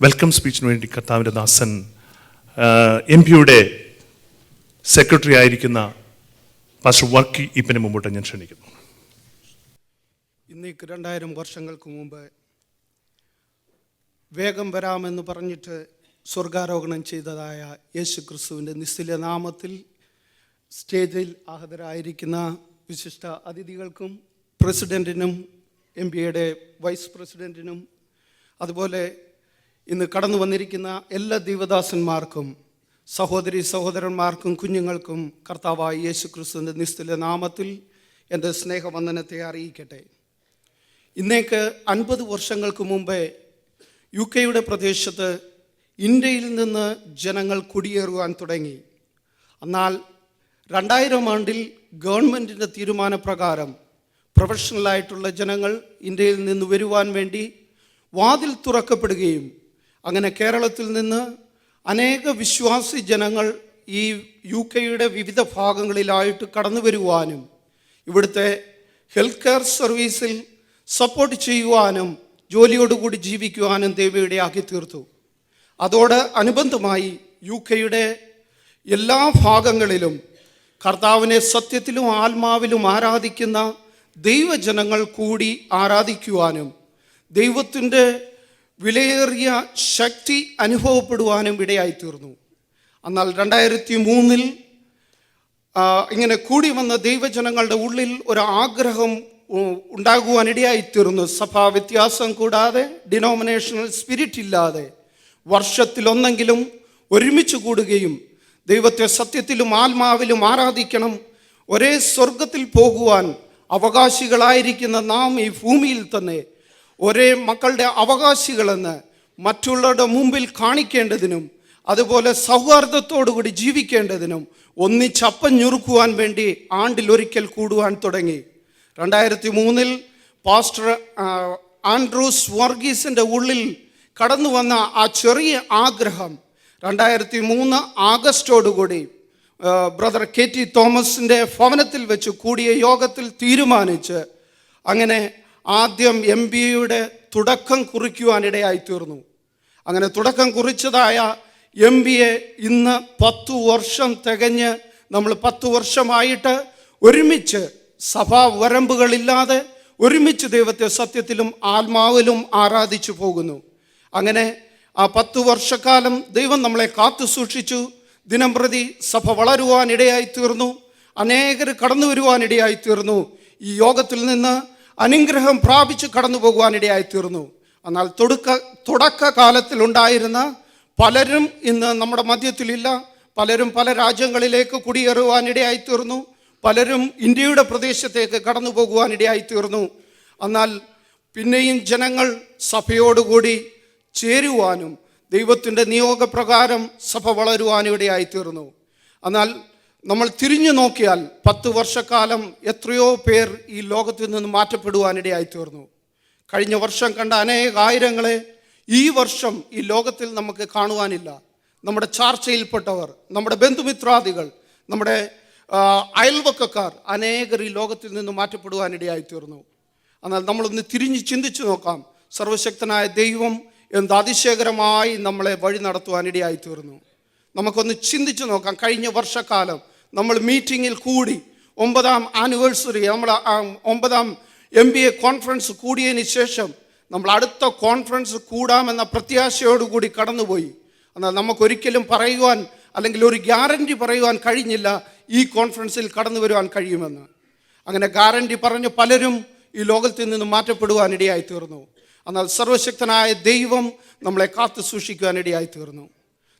Welcome സ്പീച്ചിന് വേണ്ടി കർത്താവിൻ്റെ ദാസൻ MP-യുടെ secretary ആയിരിക്കുന്ന പാസ്റ്റർ വർക്കി ഇപ്പനെ മുമ്പോട്ട് ഞാൻ ക്ഷണിക്കുന്നു. ഇന്നേക്ക് 2000 വർഷങ്ങൾക്ക് മുമ്പ് വേഗം വരാമെന്ന് പറഞ്ഞിട്ട് സ്വർഗാരോഹണം ചെയ്തതായ യേശു ക്രിസ്തുവിൻ്റെ നിസ്തുല്യ നാമത്തിൽ സ്റ്റേജിൽ ആഹതരായിരിക്കുന്ന വിശിഷ്ട അതിഥികൾക്കും പ്രസിഡൻറ്റിനും MP-യുടെ വൈസ് പ്രസിഡൻറ്റിനും അതുപോലെ ഇന്ന് കടന്നു വന്നിരിക്കുന്ന എല്ലാ ദൈവദാസന്മാർക്കും സഹോദരി സഹോദരന്മാർക്കും കുഞ്ഞുങ്ങൾക്കും കർത്താവായ യേശു ക്രിസ്തുവിൻ്റെ നിസ്തുല്യ നാമത്തിൽ എൻ്റെ സ്നേഹവന്ദനത്തെ അറിയിക്കട്ടെ. ഇന്നേക്ക് 50 വർഷങ്ങൾക്ക് മുമ്പേ UK-യുടെ പ്രദേശത്ത് ഇന്ത്യയിൽ നിന്ന് ജനങ്ങൾ കുടിയേറുവാൻ തുടങ്ങി. എന്നാൽ 2000 ആണ്ടിൽ ഗവൺമെൻറ്റിൻ്റെ തീരുമാനപ്രകാരം പ്രൊഫഷണലായിട്ടുള്ള ജനങ്ങൾ ഇന്ത്യയിൽ നിന്ന് വരുവാൻ വേണ്ടി വാതിൽ തുറക്കപ്പെടുകയും അങ്ങനെ കേരളത്തിൽ നിന്ന് അനേക വിശ്വാസി ജനങ്ങൾ ഈ UK-യുടെ വിവിധ ഭാഗങ്ങളിലായിട്ട് കടന്നു വരുവാനും ഇവിടുത്തെ ഹെൽത്ത് കെയർ സർവീസിൽ സപ്പോർട്ട് ചെയ്യുവാനും ജോലിയോടുകൂടി ജീവിക്കുവാനും ദൈവമിടയാക്കി തീർത്തു. അതോട് അനുബന്ധമായി UK-യുടെ എല്ലാ ഭാഗങ്ങളിലും കർത്താവിനെ സത്യത്തിലും ആത്മാവിലും ആരാധിക്കുന്ന ദൈവജനങ്ങൾ കൂടി ആരാധിക്കുവാനും ദൈവത്തിൻ്റെ വിലയേറിയ ശക്തി അനുഭവപ്പെടുവാനും ഇടയായിത്തീർന്നു. എന്നാൽ 2003 ഇങ്ങനെ കൂടി വന്ന ദൈവജനങ്ങളുടെ ഉള്ളിൽ ഒരു ആഗ്രഹം ഉണ്ടാകുവാൻ ഇടയായിത്തീർന്നു. സഭാ വ്യത്യാസം കൂടാതെ, ഡിനോമിനേഷണൽ സ്പിരിറ്റ് ഇല്ലാതെ വർഷത്തിലൊന്നെങ്കിലും ഒരുമിച്ച് കൂടുകയും ദൈവത്തെ സത്യത്തിലും ആത്മാവിലും ആരാധിക്കണം, ഒരേ സ്വർഗത്തിൽ പോകുവാൻ അവകാശികളായിരിക്കുന്ന നാം ഈ ഭൂമിയിൽ തന്നെ ഒരേ മക്കളുടെ അവകാശികളെന്ന് മറ്റുള്ളവരുടെ മുമ്പിൽ കാണിക്കേണ്ടതിനും അതുപോലെ സൗഹാർദ്ദത്തോടുകൂടി ജീവിക്കേണ്ടതിനും ഒന്നിച്ചപ്പഞ്ഞുറുക്കുവാൻ വേണ്ടി ആണ്ടിലൊരിക്കൽ കൂടുവാൻ തുടങ്ങി. 2003 പാസ്റ്റർ ആൻഡ്രൂസ് വർഗീസിൻ്റെ ഉള്ളിൽ കടന്നു വന്ന ആ ചെറിയ ആഗ്രഹം 2003 ആഗസ്റ്റോടുകൂടി ബ്രദർ KT തോമസിൻ്റെ ഭവനത്തിൽ വെച്ച് കൂടിയ യോഗത്തിൽ തീരുമാനിച്ച് അങ്ങനെ ആദ്യം MBA-യുടെ തുടക്കം കുറിക്കുവാനിടയായിത്തീർന്നു. അങ്ങനെ തുടക്കം കുറിച്ചതായ MBA ഇന്ന് 10 വർഷം തികഞ്ഞ് നമ്മൾ 10 വർഷമായിട്ട് ഒരുമിച്ച് സഭാ വരമ്പുകളില്ലാതെ ഒരുമിച്ച് ദൈവത്തെ സത്യത്തിലും ആത്മാവിലും ആരാധിച്ചു പോകുന്നു. അങ്ങനെ ആ 10 വർഷക്കാലം ദൈവം നമ്മളെ കാത്തു സൂക്ഷിച്ചു. ദിനം പ്രതി സഭ വളരുവാനിടയായിത്തീർന്നു. അനേകർ കടന്നു വരുവാനിടയായിത്തീർന്നു. ഈ യോഗത്തിൽ നിന്ന് അനുഗ്രഹം പ്രാപിച്ച് കടന്നു പോകുവാനിടയായിത്തീർന്നു. എന്നാൽ തുടക്കകാലത്തിലുണ്ടായിരുന്ന പലരും ഇന്ന് നമ്മുടെ മധ്യത്തിലില്ല. പലരും പല രാജ്യങ്ങളിലേക്ക് കുടിയേറുവാനിടയായിത്തീർന്നു. പലരും ഇന്ത്യയുടെ പ്രദേശത്തേക്ക് കടന്നു പോകുവാനിടയായിത്തീർന്നു. എന്നാൽ പിന്നെയും ജനങ്ങൾ സഭയോടുകൂടി ചേരുവാനും ദൈവത്തിൻ്റെ നിയോഗപ്രകാരം സഭ വളരുവാനും ഇടയായിത്തീർന്നു. എന്നാൽ നമ്മൾ തിരിഞ്ഞു നോക്കിയാൽ 10 വർഷക്കാലം എത്രയോ പേർ ഈ ലോകത്തിൽ നിന്ന് മാറ്റപ്പെടുവാനിടയായിത്തീർന്നു. കഴിഞ്ഞ വർഷം കണ്ട അനേകായിരങ്ങളെ ഈ വർഷം ഈ ലോകത്തിൽ നമുക്ക് കാണുവാനില്ല. നമ്മുടെ ചാർച്ചയിൽപ്പെട്ടവർ, നമ്മുടെ ബന്ധുമിത്രാദികൾ, നമ്മുടെ അയൽവക്കക്കാർ അനേകർ ഈ ലോകത്തിൽ നിന്ന് മാറ്റപ്പെടുവാനിടയായിത്തീർന്നു. എന്നാൽ നമ്മളൊന്ന് തിരിഞ്ഞ് ചിന്തിച്ചു നോക്കാം. സർവശക്തനായ ദൈവം എന്ത് അതിശയകരമായി നമ്മളെ വഴി നടത്തുവാനിടയായിത്തീർന്നു. നമുക്കൊന്ന് ചിന്തിച്ചു നോക്കാം. കഴിഞ്ഞ വർഷക്കാലം നമ്മൾ മീറ്റിങ്ങിൽ കൂടി 9ാം ആനിവേഴ്സറി, നമ്മൾ 9ാം MBA കോൺഫറൻസ് കൂടിയതിന് ശേഷം നമ്മൾ അടുത്ത കോൺഫറൻസ് കൂടാമെന്ന പ്രത്യാശയോടുകൂടി കടന്നുപോയി. എന്നാൽ നമുക്കൊരിക്കലും പറയുവാൻ അല്ലെങ്കിൽ ഒരു ഗ്യാരണ്ടി പറയുവാൻ കഴിഞ്ഞില്ല ഈ കോൺഫറൻസിൽ കടന്നു വരുവാൻ കഴിയുമെന്ന്. അങ്ങനെ ഗ്യാരണ്ടി പറഞ്ഞ് പലരും ഈ ലോകത്തിൽ നിന്ന് മാറ്റപ്പെടുവാനിടയായിത്തീർന്നു. എന്നാൽ സർവശക്തനായ ദൈവം നമ്മളെ കാത്തു സൂക്ഷിക്കുവാനിടയായിത്തീർന്നു.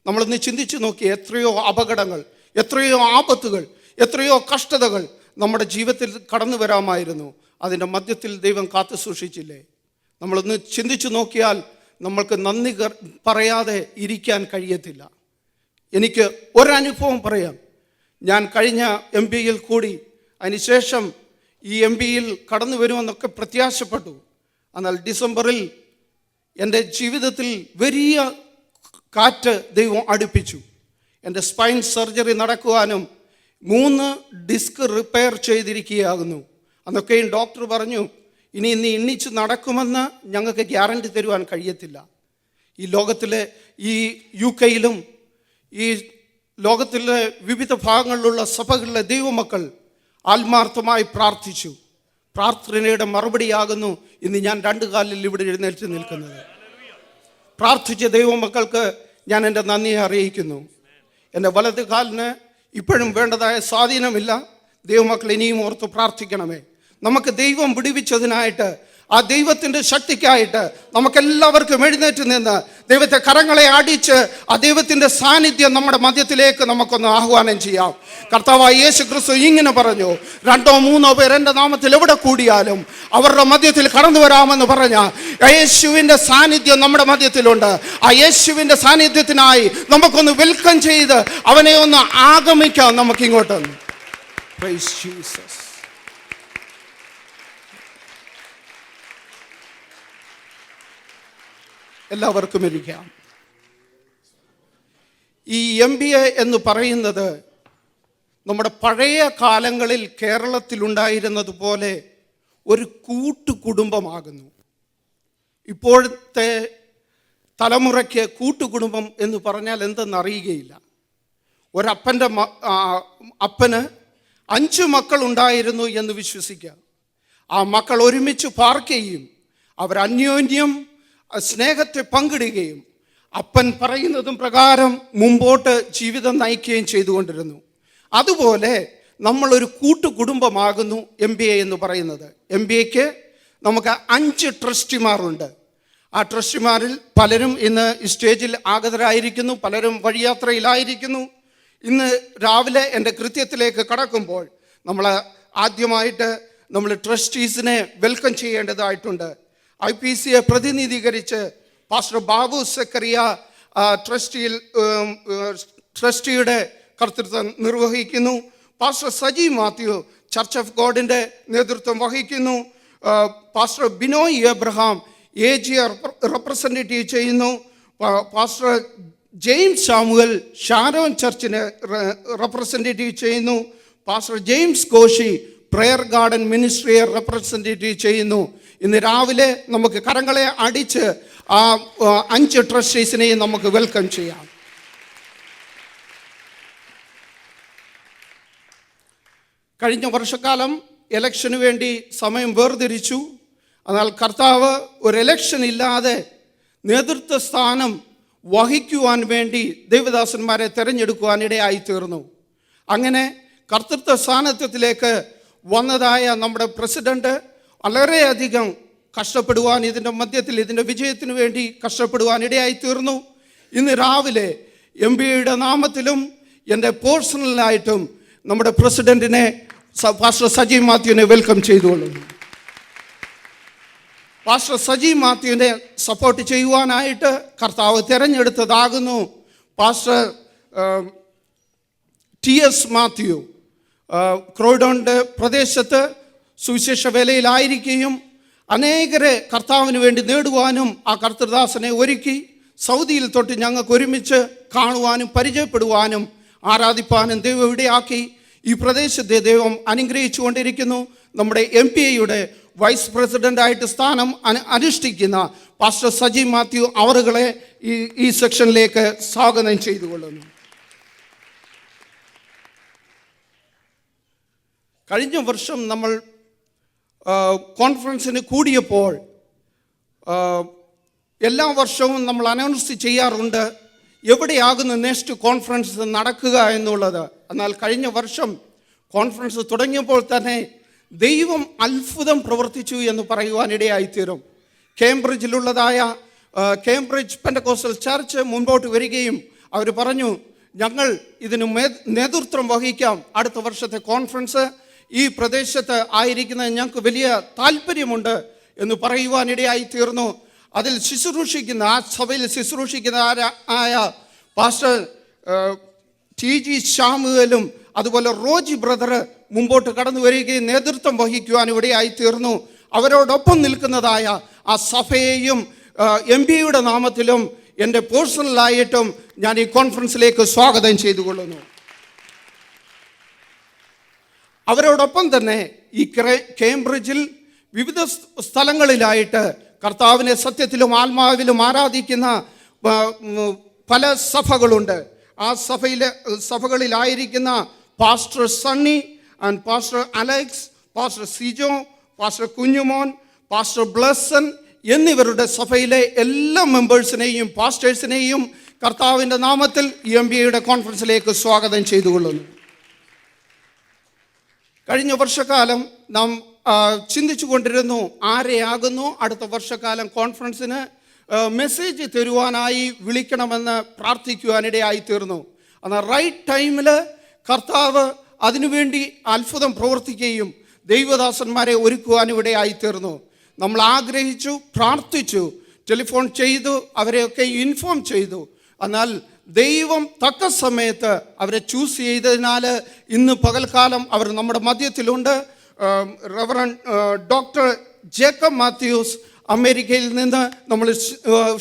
നമ്മളൊന്ന് ചിന്തിച്ചു നോക്കി, എത്രയോ അപകടങ്ങൾ, എത്രയോ ആപത്തുകൾ, എത്രയോ കഷ്ടതകൾ നമ്മുടെ ജീവിതത്തിൽ കടന്നു വരാമായിരുന്നു. അതിൻ്റെ മധ്യത്തിൽ ദൈവം കാത്തു സൂക്ഷിച്ചില്ലേ? നമ്മളൊന്ന് ചിന്തിച്ചു നോക്കിയാൽ നമ്മൾക്ക് നന്ദി പറയാതെ ഇരിക്കാൻ കഴിയത്തില്ല. എനിക്ക് ഒരനുഭവം പറയാം. ഞാൻ കഴിഞ്ഞ MBA-യിൽ കൂടി അതിനുശേഷം ഈ MBA-യിൽ കടന്നു വരുമെന്നൊക്കെ പ്രത്യാശപ്പെട്ടു. എന്നാൽ ഡിസംബറിൽ എൻ്റെ ജീവിതത്തിൽ വലിയ കാറ്റ് ദൈവം അടുപ്പിച്ചു. എൻ്റെ സ്പൈൻ സർജറി നടക്കുവാനും 3 ഡിസ്ക് റിപ്പയർ ചെയ്തിരിക്കുകയാകുന്നു. അന്നൊക്കെയും ഡോക്ടർ പറഞ്ഞു, ഇനി നീ എണ്ണിച്ച് നടക്കുമെന്ന് ഞങ്ങൾക്ക് ഗ്യാരണ്ടി തരുവാൻ കഴിയത്തില്ല. ഈ ലോകത്തിലെ ഈ UK-യിലും ഈ ലോകത്തിലെ വിവിധ ഭാഗങ്ങളിലുള്ള സഭകളിലെ ദൈവമക്കൾ ആത്മാർത്ഥമായി പ്രാർത്ഥിച്ചു. പ്രാർത്ഥനയുടെ മറുപടിയാകുന്നു ഇന്ന് ഞാൻ 2 കാലിൽ ഇവിടെ എഴുന്നേറ്റ് നിൽക്കുന്നത്. പ്രാർത്ഥിച്ച ദൈവമക്കൾക്ക് ഞാൻ എൻ്റെ നന്ദിയെ അറിയിക്കുന്നു. എൻ്റെ വലത് കാലിന് ഇപ്പോഴും വേണ്ടതായ സ്വാധീനമില്ല. ദൈവമക്കൾ ഇനിയും ഓർത്ത് പ്രാർത്ഥിക്കണമേ. നമുക്ക് ദൈവം വിടുവിച്ചതിനായിട്ട്, ആ ദൈവത്തിൻ്റെ ശക്തിക്കായിട്ട് നമുക്കെല്ലാവർക്കും എഴുന്നേറ്റ് നിന്ന് ദൈവത്തെ കരങ്ങളെ അടിച്ച് ആ ദൈവത്തിൻ്റെ സാന്നിധ്യം നമ്മുടെ മധ്യത്തിലേക്ക് നമുക്കൊന്ന് ആഹ്വാനം ചെയ്യാം. കർത്താവായ യേശു ക്രിസ്തു ഇങ്ങനെ പറഞ്ഞു, 2 or 3 പേർ എൻ്റെ നാമത്തിൽ എവിടെ കൂടിയാലും അവരുടെ മധ്യത്തിൽ കടന്നു വരാമെന്ന് പറഞ്ഞ യേശുവിൻ്റെ സാന്നിധ്യം നമ്മുടെ മധ്യത്തിലുണ്ട്. ആ യേശുവിൻ്റെ സാന്നിധ്യത്തിനായി നമുക്കൊന്ന് വെൽക്കം ചെയ്ത് അവനെ ഒന്ന് ആഗമിക്കാം. നമുക്കിങ്ങോട്ടൊന്ന് പ്രൈസ് ജീസസ്. എല്ലാവർക്കും ഇരിക്കാം. ഈ MBA എന്ന് പറയുന്നത് നമ്മുടെ പഴയ കാലങ്ങളിൽ കേരളത്തിലുണ്ടായിരുന്നത് പോലെ ഒരു കൂട്ടുകുടുംബമാകുന്നു. ഇപ്പോഴത്തെ തലമുറയ്ക്ക് കൂട്ടുകുടുംബം എന്ന് പറഞ്ഞാൽ എന്തെന്നറിയുകയില്ല. അപ്പന് 5 മക്കൾ ഉണ്ടായിരുന്നു എന്ന് വിശ്വസിക്കുക. ആ മക്കൾ ഒരുമിച്ച് പാർക്കുകയും അവർ അന്യോന്യം സ്നേഹത്തെ പങ്കിടുകയും അപ്പൻ പറയുന്നതും പ്രകാരം മുമ്പോട്ട് ജീവിതം നയിക്കുകയും ചെയ്തുകൊണ്ടിരുന്നു. അതുപോലെ നമ്മളൊരു കൂട്ടുകുടുംബമാകുന്നു MBA എന്ന് പറയുന്നത്. MBAക്ക് നമുക്ക് 5 ട്രസ്റ്റിമാരുണ്ട്. ആ ട്രസ്റ്റിമാരിൽ പലരും ഇന്ന് ഈ സ്റ്റേജിൽ ആഗതരായിരിക്കുന്നു, പലരും വഴിയാത്രയിലായിരിക്കുന്നു. ഇന്ന് രാവിലെ എൻ്റെ കൃത്യത്തിലേക്ക് കടക്കുമ്പോൾ ആദ്യമായിട്ട് നമ്മൾ ട്രസ്റ്റീസിനെ വെൽക്കം ചെയ്യേണ്ടതായിട്ടുണ്ട്. IPCയെ പ്രതിനിധീകരിച്ച് പാസ്റ്റർ ബാബു സക്കറിയ ട്രസ്റ്റിയുടെ കർത്തൃത്വം നിർവഹിക്കുന്നു. Pastor Saji Mathew church of ഗോഡിൻ്റെ നേതൃത്വം വഹിക്കുന്നു. Pastor Binoy Abraham AGR representative ചെയ്യുന്നു. പാസ്റ്റർ ജെയിംസ് സാമുവൽ ഷാരോൺ ചർച്ചിനെ റെപ്രസെൻറ്റേറ്റീവ് ചെയ്യുന്നു. Pastor James Koshy prayer garden മിനിസ്ട്രിയെ റെപ്രസെൻറ്റേറ്റീവ് ചെയ്യുന്നു. ഇന്ന് രാവിലെ നമുക്ക് കരങ്ങളെ അടിച്ച് ആ 5 ട്രസ്റ്റീസിനെയും നമുക്ക് വെൽക്കം ചെയ്യാം. കഴിഞ്ഞ വർഷക്കാലം ഇലക്ഷന് വേണ്ടി സമയം വേർതിരിച്ചു. എന്നാൽ കർത്താവ് ഒരു ഇലക്ഷൻ ഇല്ലാതെ നേതൃത്വ സ്ഥാനം വഹിക്കുവാൻ വേണ്ടി ദൈവദാസന്മാരെ തിരഞ്ഞെടുക്കുവാൻ ഇടയായി തീർന്നു. അങ്ങനെ കർത്തൃത്വ സ്ഥാനത്വത്തിലേക്ക് വന്നതായ നമ്മുടെ പ്രസിഡന്റ് വളരെയധികം കഷ്ടപ്പെടുവാൻ, ഇതിൻ്റെ മധ്യത്തിൽ ഇതിൻ്റെ വിജയത്തിന് വേണ്ടി കഷ്ടപ്പെടുവാൻ ഇടയായി തീർന്നു. ഇന്ന് രാവിലെ MBAയുടെ നാമത്തിലും എൻ്റെ പേഴ്സണലായിട്ടും നമ്മുടെ പ്രസിഡന്റിനെ പാസ്റ്റർ സജി മാത്യുവിനെ വെൽക്കം ചെയ്തുകൊള്ളുന്നു. പാസ്റ്റർ സജി മാത്യുവിനെ സപ്പോർട്ട് ചെയ്യുവാനായിട്ട് കർത്താവ് തിരഞ്ഞെടുത്തതാകുന്നു പാസ്റ്റർ TS മാത്യു. ക്രോയ്ഡോണിൻ്റെ പ്രദേശത്ത് സുവിശേഷ വേലയിലായിരിക്കുകയും അനേകരെ കർത്താവിന് വേണ്ടി നേടുവാനും ആ കർത്തൃദാസനെ ഒരുക്കി. സൗദിയിൽ തൊട്ട് ഞങ്ങൾക്ക് ഒരുമിച്ച് കാണുവാനും പരിചയപ്പെടുവാനും ആരാധിപ്പാനും ദൈവം ഇടയാക്കി. ഈ പ്രദേശത്തെ ദൈവം അനുഗ്രഹിച്ചു കൊണ്ടിരിക്കുന്നു. നമ്മുടെ MPAയുടെ വൈസ് പ്രസിഡൻ്റായിട്ട് സ്ഥാനം അനുഷ്ഠിക്കുന്ന പാസ്റ്റർ സജി മാത്യു അവറുകളെ ഈ സെക്ഷനിലേക്ക് സ്വാഗതം ചെയ്തുകൊള്ളുന്നു. കഴിഞ്ഞ വർഷം നമ്മൾ കോൺഫറൻസിന് കൂടിയപ്പോൾ എല്ലാ വർഷവും നമ്മൾ അനൗൺസ് ചെയ്യാറുണ്ട് എവിടെയാകുന്നു നെക്സ്റ്റ് കോൺഫറൻസ് നടക്കുക എന്നുള്ളത്. എന്നാൽ കഴിഞ്ഞ വർഷം കോൺഫറൻസ് തുടങ്ങിയപ്പോൾ തന്നെ ദൈവം അത്ഭുതം പ്രവർത്തിച്ചു എന്ന് പറയുവാനിടയായിത്തീരും. കേംബ്രിഡ്ജിലുള്ളതായ കേംബ്രിഡ്ജ് പെന്തക്കോസ്റ്റൽ ചർച്ച് മുൻപോട്ട് വരികയും അവർ പറഞ്ഞു, ഞങ്ങൾ ഇതിന് നേതൃത്വം വഹിക്കാം. അടുത്ത വർഷത്തെ കോൺഫറൻസ് ഈ പ്രദേശത്ത് ആയിരിക്കുന്ന ഞങ്ങൾക്ക് വലിയ താല്പര്യമുണ്ട് എന്ന് പറയുവാനിടയായി തീർന്നു. അതിൽ ശുശ്രൂഷിക്കുന്ന, ആ സഭയിൽ ശുശ്രൂഷിക്കുന്ന ആയ പാസ്റ്റർ TG ശാമുവേലും അതുപോലെ റോജി ബ്രദർ മുമ്പോട്ട് കടന്നു വരികയും നേതൃത്വം വഹിക്കുവാൻ ഇവിടെയായി തീർന്നു. അവരോടൊപ്പം നിൽക്കുന്നതായ ആ സഭയെയും MBAയുടെ നാമത്തിലും എൻ്റെ പേഴ്സണലായിട്ടും ഞാൻ ഈ കോൺഫറൻസിലേക്ക് സ്വാഗതം ചെയ്തുകൊള്ളുന്നു. അവരോടൊപ്പം തന്നെ ഈ കേംബ്രിഡ്ജിൽ വിവിധ സ്ഥലങ്ങളിലായിട്ട് കർത്താവിനെ സത്യത്തിലും ആത്മാവിലും ആരാധിക്കുന്ന പല സഭകളുണ്ട്. ആ സഭകളിലായിരിക്കുന്ന pastor Sunny and pastor Alex, pastor Sijo, pastor Kunjumon, pastor Blessan എന്നിവരുടെ സഭയിലെ എല്ലാ മെമ്പേഴ്സിനെയും പാസ്റ്റേഴ്സിനെയും കർത്താവിൻ്റെ നാമത്തിൽ MBAയുടെ കോൺഫറൻസിലേക്ക് സ്വാഗതം ചെയ്തുകൊള്ളുന്നു. കഴിഞ്ഞ വർഷക്കാലം നാം ചിന്തിച്ചു കൊണ്ടിരുന്നു ആരെയാകുന്നു അടുത്ത വർഷക്കാലം കോൺഫറൻസിന് മെസ്സേജ് തരുവാനായി വിളിക്കണമെന്ന് പ്രാർത്ഥിക്കുവാനിടയായി തീർന്നു. എന്നാൽ റൈറ്റ് ടൈമിൽ കർത്താവ് അതിനുവേണ്ടി അത്ഭുതം പ്രവർത്തിക്കുകയും ദൈവദാസന്മാരെ ഒരുക്കുവാനിടയായി തീർന്നു. നമ്മൾ ആഗ്രഹിച്ചു, പ്രാർത്ഥിച്ചു, ടെലിഫോൺ ചെയ്തു, അവരെയൊക്കെ ഇൻഫോം ചെയ്തു. എന്നാൽ ദൈവം തക്ക സമയത്ത് അവരെ ചൂസ് ചെയ്തതിനാൽ ഇന്ന് പകൽക്കാലം അവർ നമ്മുടെ മധ്യത്തിലുണ്ട്. റവറൻ ഡോക്ടർ ജേക്കബ് മാത്യൂസ് അമേരിക്കയിൽ നിന്ന് നമ്മൾ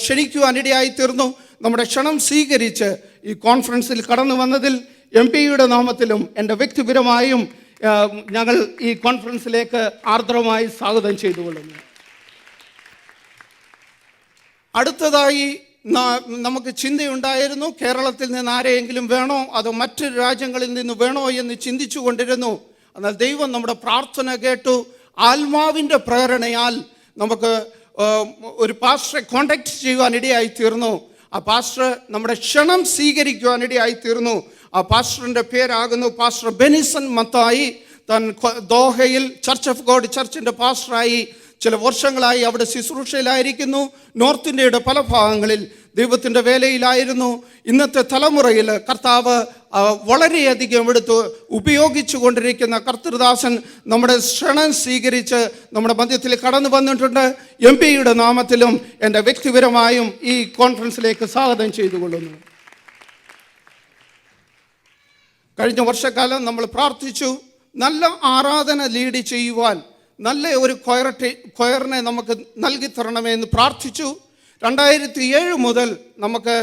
ക്ഷണിക്കുവാനിടയായി തീർന്നു. നമ്മുടെ ക്ഷണം സ്വീകരിച്ച് ഈ കോൺഫറൻസിൽ കടന്നു വന്നതിൽ MBAയുടെ നാമത്തിലും എൻ്റെ വ്യക്തിപരമായും ഞങ്ങൾ ഈ കോൺഫറൻസിലേക്ക് ആർദ്രമായി സ്വാഗതം ചെയ്തുകൊള്ളുന്നു. അടുത്തതായി നമുക്ക് ചിന്തയുണ്ടായിരുന്നു, കേരളത്തിൽ നിന്ന് ആരെയെങ്കിലും വേണോ അതോ മറ്റ് രാജ്യങ്ങളിൽ നിന്ന് വേണോ എന്ന് ചിന്തിച്ചു കൊണ്ടിരുന്നു. എന്നാൽ ദൈവം നമ്മുടെ പ്രാർത്ഥന കേട്ടു. ആത്മാവിൻ്റെ പ്രേരണയാൽ നമുക്ക് ഒരു പാസ്റ്ററെ കോണ്ടാക്ട് ചെയ്യുവാനിടയായി തീർന്നു. ആ പാസ്റ്റർ നമ്മുടെ ക്ഷണം സ്വീകരിക്കുവാനിടയായി തീർന്നു. ആ പാസ്റ്ററിൻ്റെ പേരാകുന്നു പാസ്റ്റർ ബെനിസൺ മത്തായി. താൻ ദോഹയിൽ ചർച്ച് ഓഫ് ഗോഡ് ചർച്ചിൻ്റെ പാസ്റ്ററായി ചില വർഷങ്ങളായി അവിടെ ശുശ്രൂഷയിലായിരിക്കുന്നു. നോർത്ത് ഇന്ത്യയുടെ പല ഭാഗങ്ങളിൽ ദൈവത്തിൻ്റെ വേലയിലായിരുന്നു. ഇന്നത്തെ തലമുറയിൽ കർത്താവ് വളരെയധികം എടുത്ത് ഉപയോഗിച്ചു കൊണ്ടിരിക്കുന്ന കർത്തൃദാസൻ നമ്മുടെ ക്ഷണം സ്വീകരിച്ച് നമ്മുടെ മധ്യത്തിൽ കടന്നു വന്നിട്ടുണ്ട്. MBAയുടെ നാമത്തിലും എൻ്റെ വ്യക്തിപരമായും ഈ കോൺഫറൻസിലേക്ക് സ്വാഗതം ചെയ്തുകൊള്ളുന്നു. കഴിഞ്ഞ വർഷക്കാലം നമ്മൾ പ്രാർത്ഥിച്ചു, നല്ല ആരാധന ലീഡ് ചെയ്യുവാൻ നല്ല ഒരു കൊയറിനെ നമുക്ക് നൽകി തരണമെന്ന് പ്രാർത്ഥിച്ചു. 2007 മുതൽ നമുക്ക്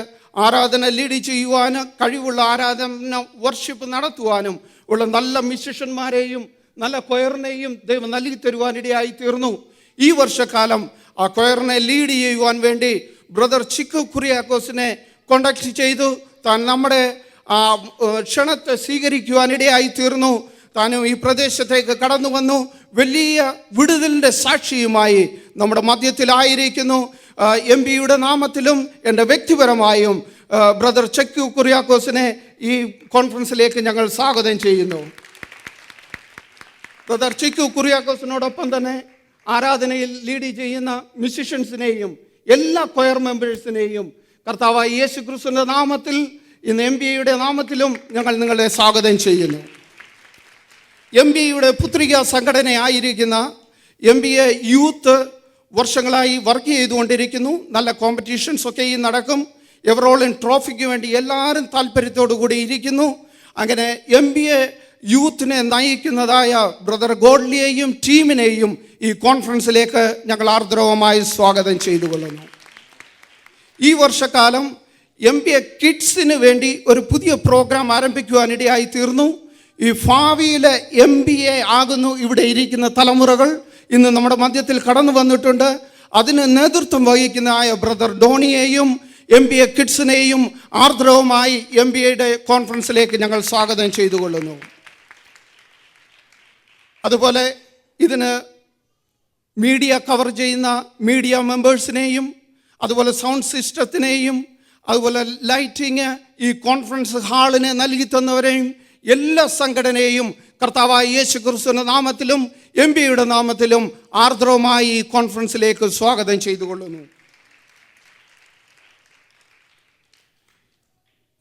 ആരാധന ലീഡ് ചെയ്യുവാനും കഴിവുള്ള ആരാധന വർഷിപ്പ് നടത്തുവാനും ഉള്ള നല്ല മ്യൂസിഷ്യന്മാരെയും നല്ല കൊയറിനെയും ദൈവം നൽകി തരുവാനിടയായി തീർന്നു. ഈ വർഷക്കാലം ആ കൊയറിനെ ലീഡ് ചെയ്യുവാൻ വേണ്ടി ബ്രദർ ചിക്കു കുറിയാക്കോസിനെ കോണ്ടാക്ട് ചെയ്തു. താൻ നമ്മുടെ ക്ഷണത്തെ സ്വീകരിക്കുവാനിടയായി തീർന്നു. താനും ഈ പ്രദേശത്തേക്ക് കടന്നു വന്നു. വലിയ വിടുതലിൻ്റെ സാക്ഷിയുമായി നമ്മുടെ മധ്യത്തിലായിരിക്കുന്നു. MBAയുടെ നാമത്തിലും എൻ്റെ വ്യക്തിപരമായും ബ്രദർ ചിക്കു കുറിയാക്കോസിനെ ഈ കോൺഫറൻസിലേക്ക് ഞങ്ങൾ സ്വാഗതം ചെയ്യുന്നു. ബ്രദർ ചിക്കു കുറിയാക്കോസിനോടൊപ്പം തന്നെ ആരാധനയിൽ ലീഡ് ചെയ്യുന്ന മ്യൂസിഷ്യൻസിനെയും എല്ലാ കൊയർ മെമ്പേഴ്സിനെയും കർത്താവായ യേശു ക്രിസ്തുവിൻ്റെ നാമത്തിൽ ഇന്ന് MBAയുടെ നാമത്തിലും ഞങ്ങൾ നിങ്ങളെ സ്വാഗതം ചെയ്യുന്നു. MBAയുടെ പുത്രിക സംഘടനയായിരിക്കുന്ന MBA യൂത്ത് വർഷങ്ങളായി വർക്ക് ചെയ്തുകൊണ്ടിരിക്കുന്നു. നല്ല കോമ്പറ്റീഷൻസ് ഒക്കെയും നടക്കും. എവറോളിൻ ട്രോഫിക്ക് വേണ്ടി എല്ലാവരും താല്പര്യത്തോടു കൂടി ഇരിക്കുന്നു. അങ്ങനെ MBA യൂത്തിനെ നയിക്കുന്നതായ ബ്രദർ ഗോഡ്ലിയെയും ടീമിനെയും ഈ കോൺഫറൻസിലേക്ക് ഞങ്ങൾ ആർദ്രവമായി സ്വാഗതം ചെയ്തുകൊള്ളുന്നു. ഈ വർഷക്കാലം MBA കിഡ്സിന് വേണ്ടി ഒരു പുതിയ പ്രോഗ്രാം ആരംഭിക്കുവാനിടയായി തീർന്നു. ഈ ഭാവിയിലെ MBA ആകുന്നു ഇവിടെ ഇരിക്കുന്ന തലമുറകൾ ഇന്ന് നമ്മുടെ മധ്യത്തിൽ കടന്നു വന്നിട്ടുണ്ട്. അതിന് നേതൃത്വം വഹിക്കുന്നതായ ബ്രദർ ഡോണിയെയും MBA കിഡ്സിനെയും ആർദ്രവുമായി MBAയുടെ കോൺഫറൻസിലേക്ക് ഞങ്ങൾ സ്വാഗതം ചെയ്തുകൊള്ളുന്നു. അതുപോലെ ഇതിന് മീഡിയ കവർ ചെയ്യുന്ന മീഡിയ മെമ്പേഴ്സിനെയും അതുപോലെ സൗണ്ട് സിസ്റ്റത്തിനെയും അതുപോലെ ലൈറ്റിങ് ഈ കോൺഫറൻസ് ഹാളിനെ നൽകി തന്നവരെയും എല്ലാ സംഘടനയെയും കർത്താവായ യേശു ക്രിസ്തുവിന്റെ നാമത്തിലും MBAയുടെ നാമത്തിലും ആർദ്രവുമായി ഈ കോൺഫറൻസിലേക്ക് സ്വാഗതം ചെയ്തുകൊള്ളുന്നു.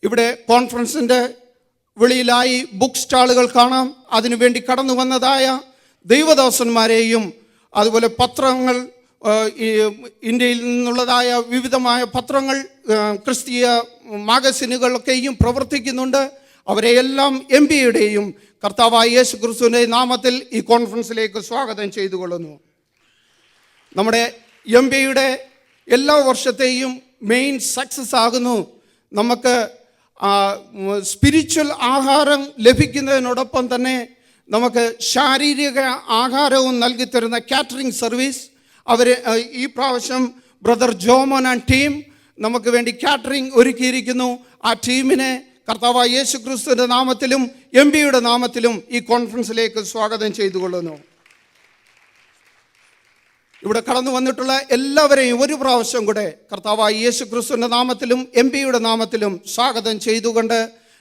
ഇവിടെ കോൺഫറൻസിൻ്റെ വെളിയിലായി ബുക്ക് സ്റ്റാളുകൾ കാണാം. അതിനുവേണ്ടി കടന്നു വന്നതായ ദൈവദാസന്മാരെയും അതുപോലെ പത്രങ്ങൾ, ഇന്ത്യയിൽ നിന്നുള്ളതായ വിവിധമായ പത്രങ്ങൾ, ക്രിസ്തീയ മാഗസിനുകളൊക്കെയും പ്രവർത്തിക്കുന്നുണ്ട്. അവരെയെല്ലാം MBAയുടെയും കർത്താവായ യേശു ക്രിസ്തുവിൻ്റെ നാമത്തിൽ ഈ കോൺഫറൻസിലേക്ക് സ്വാഗതം ചെയ്തുകൊള്ളുന്നു. നമ്മുടെ MBAയുടെ എല്ലാ വർഷത്തെയും മെയിൻ സക്സസ് ആകുന്നു നമുക്ക് സ്പിരിച്വൽ ആഹാരം ലഭിക്കുന്നതിനോടൊപ്പം തന്നെ നമുക്ക് ശാരീരിക ആഹാരവും നൽകിത്തരുന്ന കാറ്ററിംഗ് സർവീസ്. അവർ ഈ പ്രാവശ്യം ബ്രദർ ജോമോൻ ആൻഡ് ടീം നമുക്ക് വേണ്ടി കാറ്ററിംഗ് ഒരുക്കിയിരിക്കുന്നു. ആ ടീമിനെ കർത്താവായ യേശു ക്രിസ്തുവിൻ്റെ നാമത്തിലും MBയുടെ നാമത്തിലും ഈ കോൺഫറൻസിലേക്ക് സ്വാഗതം ചെയ്തുകൊള്ളുന്നു. ഇവിടെ കടന്നു വന്നിട്ടുള്ള എല്ലാവരെയും ഒരു പ്രാവശ്യം കൂടെ കർത്താവായ യേശു ക്രിസ്തുവിൻ്റെ നാമത്തിലും MBയുടെ നാമത്തിലും സ്വാഗതം ചെയ്തുകൊണ്ട്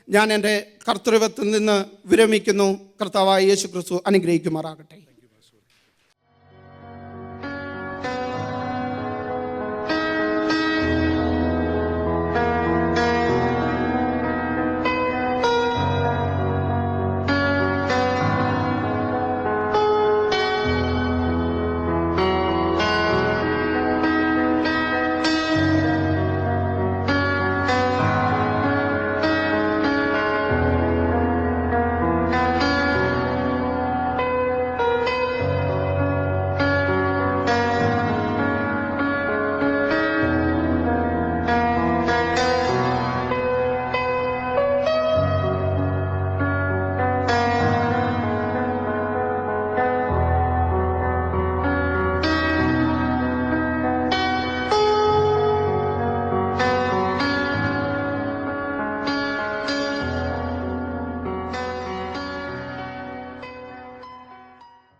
ഞാൻ എൻ്റെ കർത്തൃത്വത്തിൽ നിന്ന് വിരമിക്കുന്നു. കർത്താവായ യേശു ക്രിസ്തു അനുഗ്രഹിക്കുമാറാകട്ടെ.